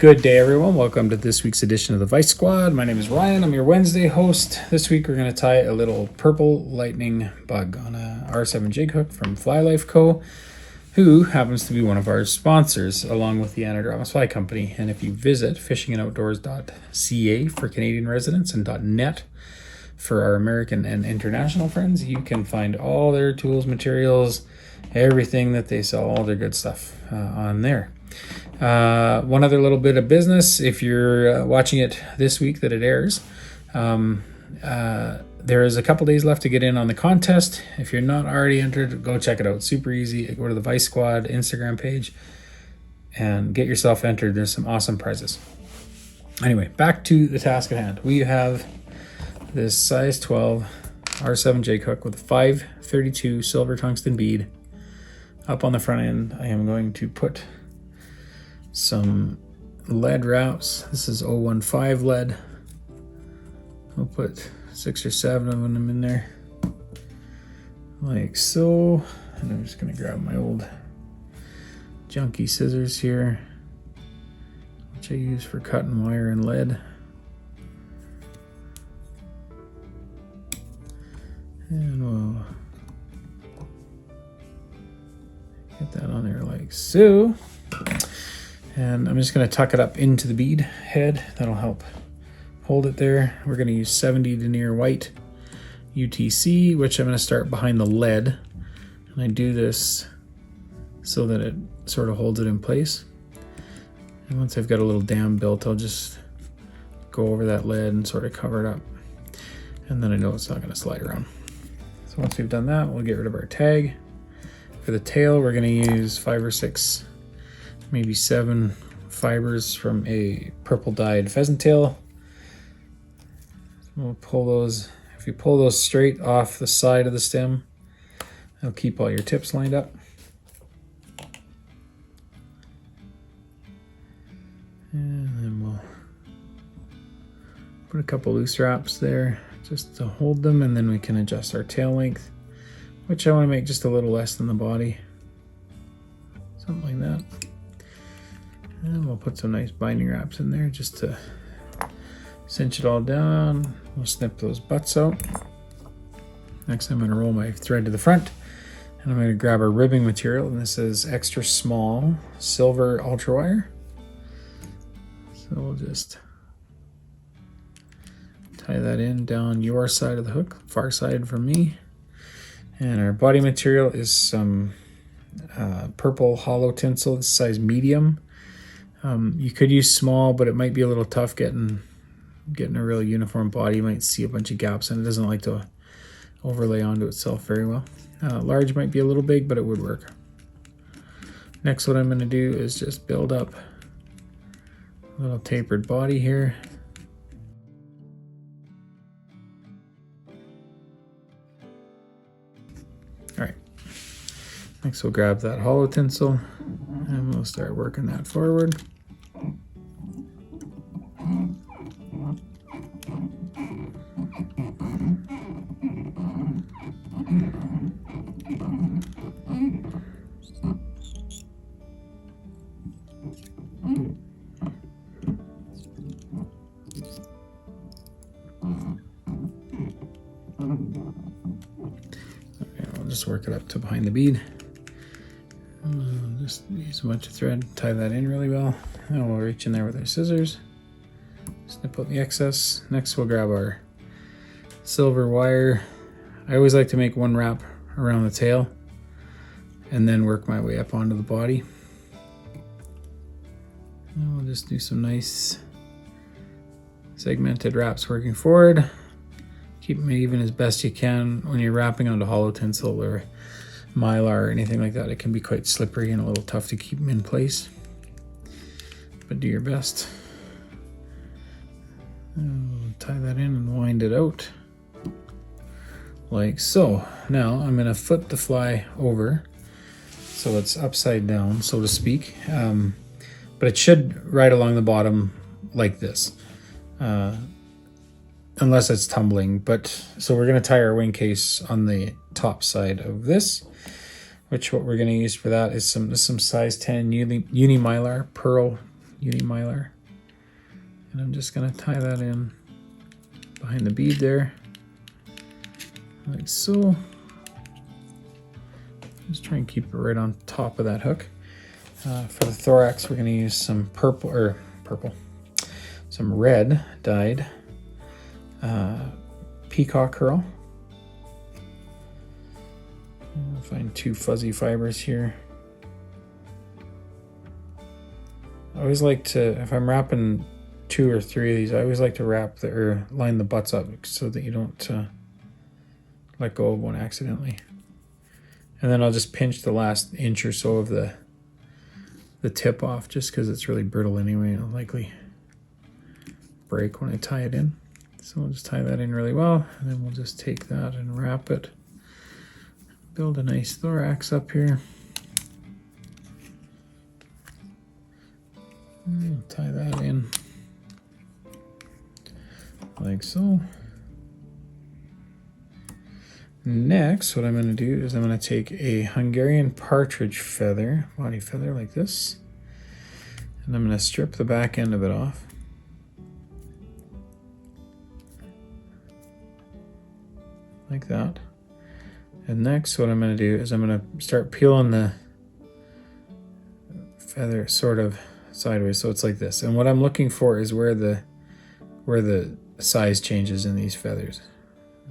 Good day, everyone. Welcome to this week's edition of the Vise Squad. My name is Ryan. I'm your Wednesday host. This week we're going to tie a little purple lightning bug on a R7 jig hook from Fly Life Co., who happens to be one of our sponsors, along with the Anadramas Fly Company. And if you visit fishingandoutdoors.ca for Canadian residents and .net for our American and international friends, you can find all their tools, materials, everything that they sell, all their good stuff on there. One other little bit of business, if you're watching it this week that it airs, there is a couple days left to get in on the contest. If you're not already entered, go check it out. Super easy. Go to the Vise Squad Instagram page and get yourself entered. There's some awesome prizes. Anyway, back to the task at hand. We have this size 12 R7 jig hook with a 532 silver tungsten bead. Up on the front end, I am going to put some lead wraps. This is 015 lead. I'll put 6 or 7 of them in there, like so. And I'm just gonna grab my old junky scissors here, which I use for cutting wire and lead. And we'll get that on there like so. And I'm just going to tuck it up into the bead head. That'll help hold it there. We're going to use 70 denier white UTC, which I'm going to start behind the lead. And I do this so that it sort of holds it in place. And once I've got a little dam built, I'll just go over that lead and sort of cover it up. And then I know it's not going to slide around. So once we've done that, we'll get rid of our tag. For the tail, we're going to use 5 or 6, maybe 7 fibers from a purple dyed pheasant tail. We'll pull those. If you pull those straight off the side of the stem, it'll keep all your tips lined up. And then we'll put a couple loose wraps there just to hold them, and then we can adjust our tail length, which I want to make just a little less than the body. Something like that. And we'll put some nice binding wraps in there just to cinch it all down. We'll snip those butts out. Next, I'm going to roll my thread to the front, and I'm going to grab our ribbing material, and this is extra small silver ultra wire. So we'll just tie that in down your side of the hook, far side from me. And our body material is some purple holo tinsel, this size medium. You could use small, but it might be a little tough getting a really uniform body. You might see a bunch of gaps, and it doesn't like to overlay onto itself very well. Large might be a little big, but it would work. Next, what I'm going to do is just build up a little tapered body here. All right. Next, we'll grab that holo tinsel, and we'll start working that forward. Okay, I'll just work it up to behind the bead. Just use a bunch of thread, tie that in really well. And we'll reach in there with our scissors, snip out the excess. Next, we'll grab our silver wire. I always like to make one wrap around the tail and then work my way up onto the body. And we'll just do some nice segmented wraps working forward. Keep them even as best you can. When you're wrapping onto holo tinsel or Mylar or anything like that, it can be quite slippery and a little tough to keep them in place, but do your best. And tie that in and wind it out like so. Now I'm going to flip the fly over so it's upside down, so to speak, but it should ride along the bottom like this, unless it's tumbling. But so we're going to tie our wing case on the top side of this, which what we're going to use for that is some size 10 uni Mylar pearl Mylar. And I'm just gonna tie that in behind the bead there, like so. Just try and keep it right on top of that hook. For the thorax, we're gonna use some some red dyed peacock herl. I'll find 2 fuzzy fibers here. I always like to, if I'm wrapping 2 or 3 of these, I always like to wrap or line the butts up so that you don't let go of one accidentally. And then I'll just pinch the last inch or so of the tip off, just because it's really brittle anyway. It'll likely break when I tie it in. So we'll just tie that in really well, and then we'll just take that and wrap it. Build a nice thorax up here. And tie that in like so. Next, what I'm going to do is I'm going to take a Hungarian partridge feather, body feather like this, and I'm going to strip the back end of it off. Like that. And next, what I'm going to do is I'm going to start peeling the feather sort of sideways, so it's like this. And what I'm looking for is where the size changes in these feathers,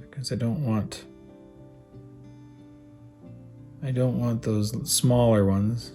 because I don't want those smaller ones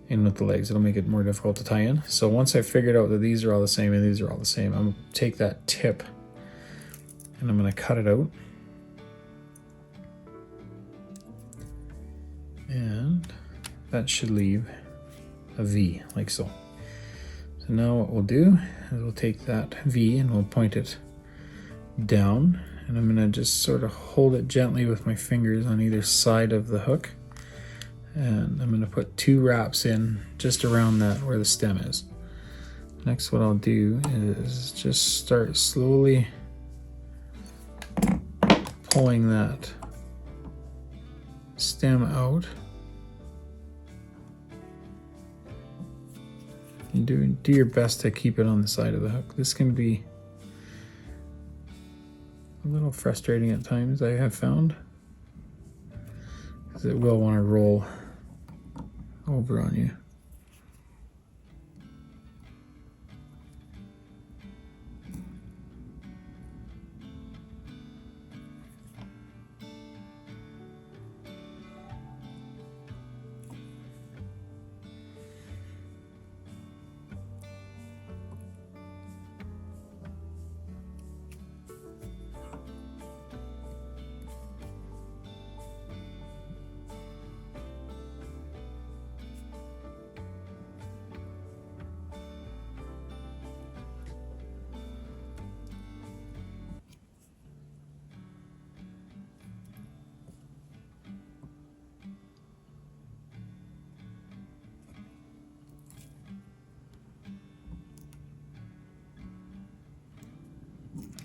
in with the legs. It'll make it more difficult to tie in. So once I've figured out that these are all the same and these are all the same, I'm going to take that tip and I'm going to cut it out. And that should leave a V, like so. So now what we'll do is we'll take that V and we'll point it down. And I'm going to just sort of hold it gently with my fingers on either side of the hook. And I'm going to put 2 wraps in just around that where the stem is. Next, what I'll do is just start slowly pulling that stem out. And do your best to keep it on the side of the hook. This can be a little frustrating at times, I have found, because it will want to roll over on you.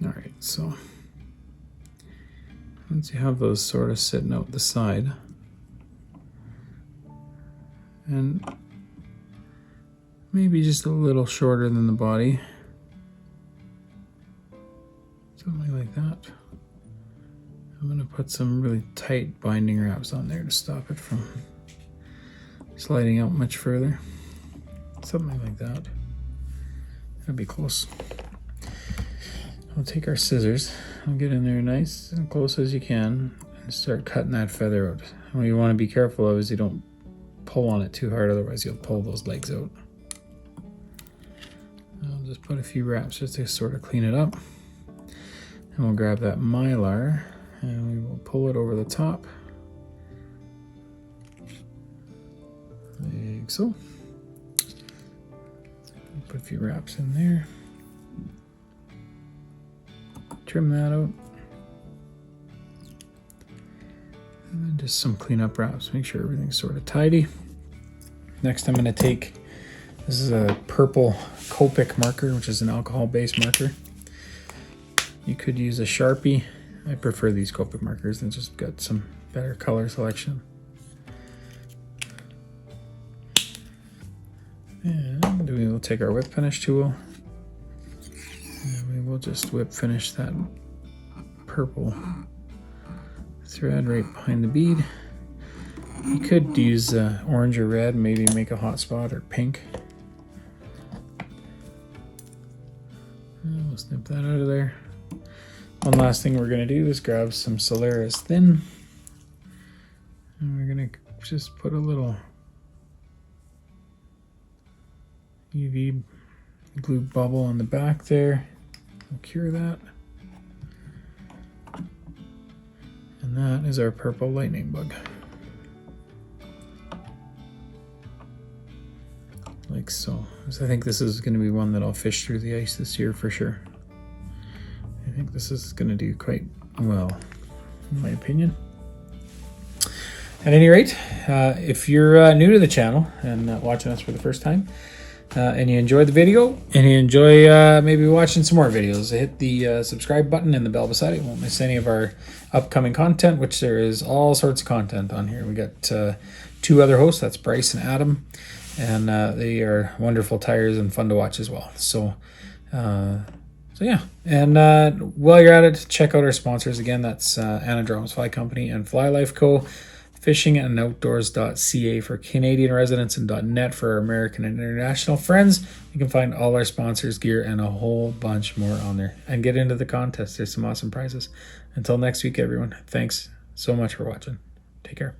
All right, so once you have those sort of sitting out the side, and maybe just a little shorter than the body, something like that, I'm going to put some really tight binding wraps on there to stop it from sliding out much further. Something like that. That'd be close. We'll take our scissors, we'll get in there nice and close as you can and start cutting that feather out. And what you want to be careful of is you don't pull on it too hard, otherwise you'll pull those legs out. I'll just put a few wraps just to sort of clean it up. And we'll grab that Mylar and we will pull it over the top. Like so. Put a few wraps in there. Trim that out. And then just some cleanup wraps. Make sure everything's sort of tidy. Next I'm going to take, this is a purple Copic marker, which is an alcohol-based marker. You could use a Sharpie. I prefer these Copic markers. They just got some better color selection. And we will we'll take our whip finish tool and we will just whip finish that purple thread right behind the bead. You could use orange or red, maybe make a hot spot, or pink. And we'll snip that out of there. One last thing we're going to do is grab some Solarez thin, and we're going to just put a little UV glue bubble on the back there. We'll cure that. And that is our purple lightning bug. Like so. So I think this is going to be one that I'll fish through the ice this year for sure. I think this is going to do quite well, in my opinion. At any rate, if you're new to the channel and watching us for the first time, and you enjoyed the video, and you enjoy maybe watching some more videos, hit the subscribe button and the bell beside it. You won't miss any of our upcoming content, which there is all sorts of content on here. We got 2 other hosts, that's Bryce and Adam, and they are wonderful tires and fun to watch as well. So yeah, and while you're at it, check out our sponsors again. That's Anadrom's Fly Company and Fly Life Co., fishingandoutdoors.ca for Canadian residents, and .net for our American and international friends. You can find all our sponsors, gear, and a whole bunch more on there. And get into the contest. There's some awesome prizes. Until next week, everyone, thanks so much for watching. Take care.